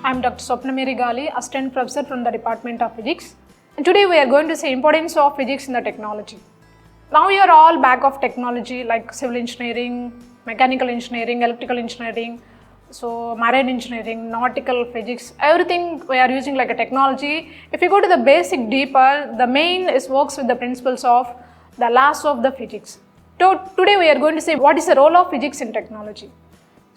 I am Dr. Swapnamiri Gali, Assistant Professor from the Department of Physics. And today we are going to see importance of physics in the technology. Now we are all back of technology like civil engineering, mechanical engineering, electrical engineering, so marine engineering, nautical physics, everything we are using like a technology. If you go to the basic deeper, the main is works with the principles of the laws of the physics. So today we are going to see what is the role of physics in technology.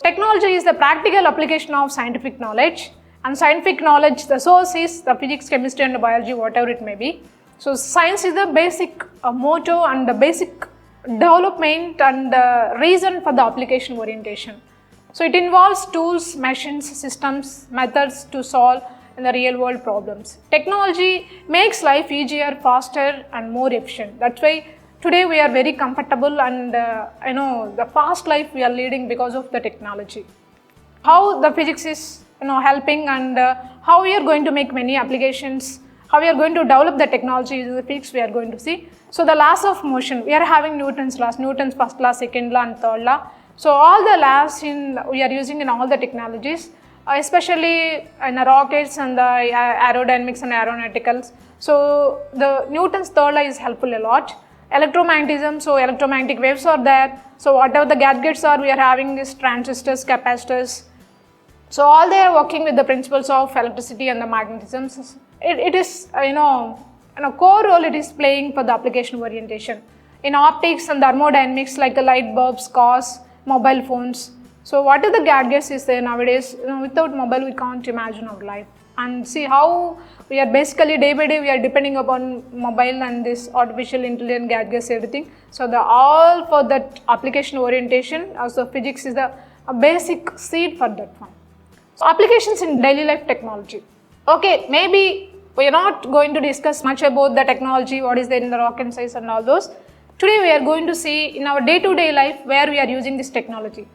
Technology is the practical application of scientific knowledge, and scientific knowledge, the source is the physics, chemistry and biology, whatever it may be. So science is the basic motto and the basic development and the reason for the application orientation. So it involves tools, machines, systems, methods to solve in the real world problems. Technology makes life easier, faster and more efficient. That's why today we are very comfortable and the fast life we are leading because of the technology. How the physics is helping and how we are going to make many applications, how we are going to develop the technology using the physics we are going to see. So the laws of motion, we are having Newton's laws, Newton's first law, second law and third law. So all the laws we are using in all the technologies, especially in the rockets and the aerodynamics and aeronauticals. So the Newton's third law is helpful a lot. Electromagnetism, so electromagnetic waves are there. So whatever the gadgets are, we are having these transistors, capacitors. So all they are working with the principles of electricity and the magnetism. It is core role it is playing for the application orientation. In optics and thermodynamics like the light bulbs, cars, mobile phones. So what are the gadgets is there nowadays? Without mobile we can't imagine our life. And see how we are basically day by day we are depending upon mobile and this artificial intelligence gadgets, everything. So the all for that application orientation, also physics is the basic seed for that one. So applications in daily life technology. Okay, maybe we are not going to discuss much about the technology, what is there in the rocket science and all those. Today we are going to see in our day-to-day life where we are using this technology.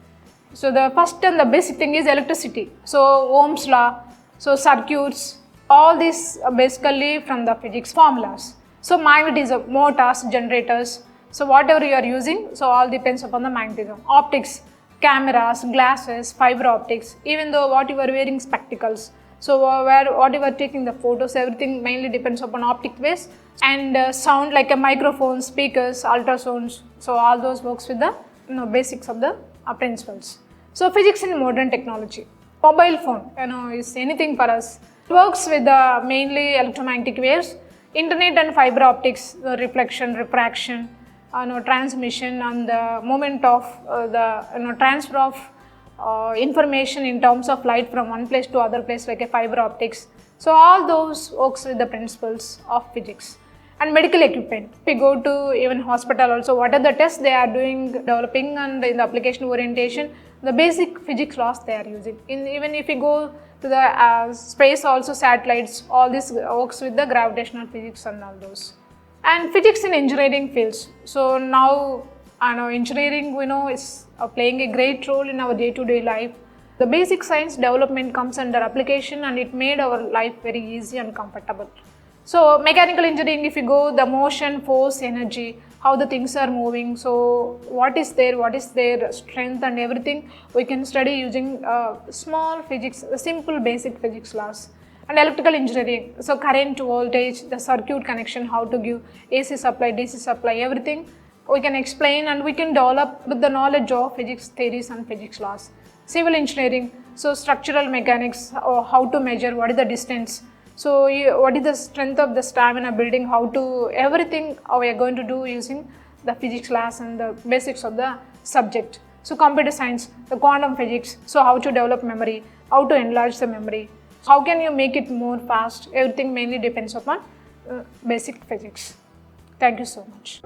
So the first and the basic thing is electricity. So Ohm's law, so circuits, all these are basically from the physics formulas. So magnetism, motors, generators, so whatever you are using, so all depends upon the magnetism. Optics, cameras, glasses, fiber optics, even though what you are wearing spectacles. So what you are taking the photos, everything mainly depends upon optic waves. And sound like a microphone, speakers, ultrasounds, so all those works with the basics of the principles. So physics in modern technology. Mobile phone, is anything for us. It works with the mainly electromagnetic waves, internet and fiber optics, the reflection, refraction, transmission and the movement of the transfer of information in terms of light from one place to other place like a fiber optics. So all those works with the principles of physics. And medical equipment, if we go to even hospital also, what are the tests they are doing, developing and in the application orientation, the basic physics laws they are using. Even if we go to the space also, satellites, all this works with the gravitational physics and all those. And physics in engineering fields. So now engineering is playing a great role in our day-to-day life. The basic science development comes under application and it made our life very easy and comfortable. So mechanical engineering, if you go, the motion, force, energy, how the things are moving, so what is their strength and everything, we can study using small physics, simple basic physics laws. And electrical engineering, so current, voltage, the circuit connection, how to give AC supply, DC supply, everything we can explain and we can develop with the knowledge of physics theories and physics laws. Civil engineering, so structural mechanics, or how to measure, what is the distance, so what is the strength of the stamina building, how to, everything we are going to do using the physics laws and the basics of the subject. So computer science, the quantum physics, so how to develop memory, how to enlarge the memory, how can you make it more fast, everything mainly depends upon basic physics. Thank you so much.